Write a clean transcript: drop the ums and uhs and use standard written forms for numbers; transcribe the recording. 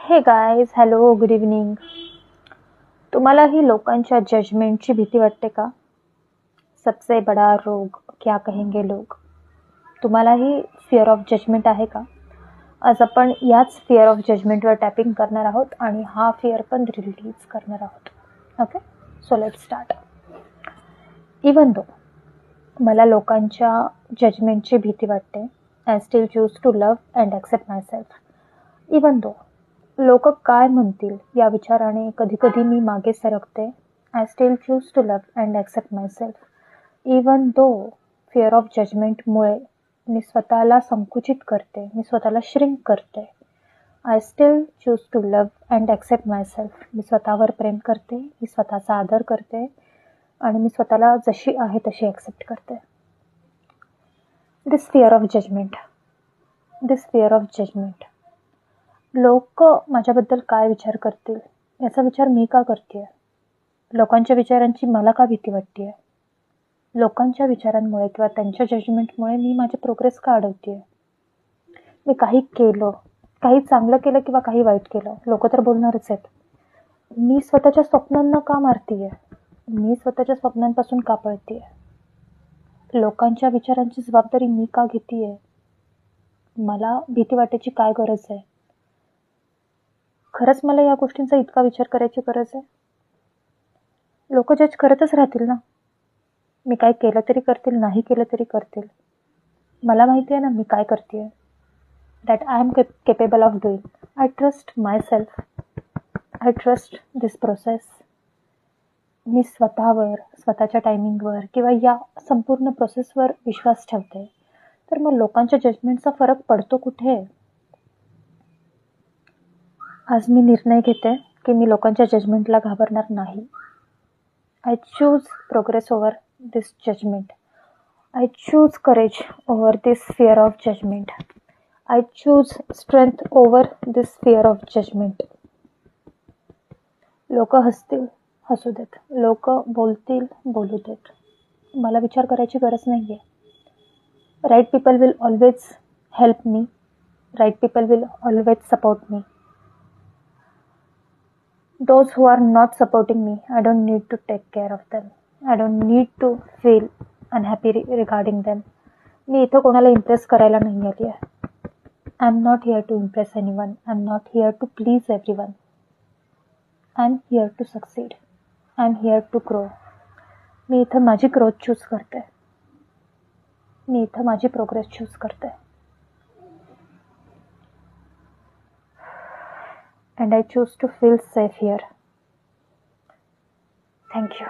Hey guys, hello, good evening. तुम्हालाही लोकांच्या जजमेंटची भीती वाटते का? सबसे बडा रोग क्या कहेंगे लोग. तुम्हालाही फिअर ऑफ जजमेंट आहे का? आज आपण याच फिअर ऑफ जजमेंटवर टॅपिंग करणार आहोत आणि हा फिअर पण रिलीज करणार आहोत. Okay, so let's start. Even though मला लोकांच्या जजमेंटची भीती वाटते, I still choose to love and accept myself. Even though लोक काय म्हणतील या विचाराने कधीकधी मी मागे सरकते, I still choose to love and accept myself. Even though fear of जजमेंटमुळे मी स्वतःला संकुचित करते, मी स्वतःला श्रिंक करते, I still choose to love and accept myself. मी स्वतःवर प्रेम करते, मी स्वतःचा आदर करते आणि मी स्वतःला जशी आहे तशी ॲक्सेप्ट करते. This fear of judgment, this fear of judgement. लोक माझ्याबद्दल काय विचार करतील याचा विचार मी का करते? लोकांच्या विचारांची मला का भीती वाटते? लोकांच्या विचारांमुळे किंवा त्यांच्या जजमेंटमुळे मी माझी प्रोग्रेस का अडवते? मी काही केलं, काही चांगलं केलं किंवा काही वाईट केलं, लोक तर बोलणारच आहेत. मी स्वतःच्या स्वप्नांना का मारतीये? मी स्वतःच्या स्वप्नांपासून का पळतीये? लोकांच्या विचारांची जबाबदारी मी का घेतीये? मला भीती वाटायची काय गरज आहे? खरंच मला या गोष्टींचा इतका विचार करायची गरज आहे? लोक जज करतच राहतील ना. मी काय केलं तरी करतील, नाही केलं तरी करतील. मला माहिती आहे ना मी काय करते, that I am capable of doing. I trust myself, I trust this process. मी स्वतःवर, स्वतःच्या टायमिंगवर किंवा या संपूर्ण प्रोसेसवर विश्वास ठेवते. तर मग लोकांच्या जजमेंटचा फरक पडतो कुठे? आज मी निर्णय घेते की मी लोकांच्या जजमेंटला घाबरणार नाही. I choose progress over this judgement. I choose courage over this fear of judgement. I choose strength over this fear of judgement. लोक हसतील, हसू देत. लोक बोलतील, बोलू देत. मला विचार करायची गरज नाही आहे. Right people will always help me. Right people will always support me. Those who are not supporting me, I don't need to take care of them. I don't need to feel unhappy regarding them. मी इथं कोणाला impress करायला नाही आली आहे. I am not here to impress anyone. I am not here to please everyone. I am here to succeed. I am here to grow. मी इथं माझी ग्रोथ चूज करते. मी इथं माझी प्रोग्रेस चूज करते. And I choose to feel safe here. Thank you.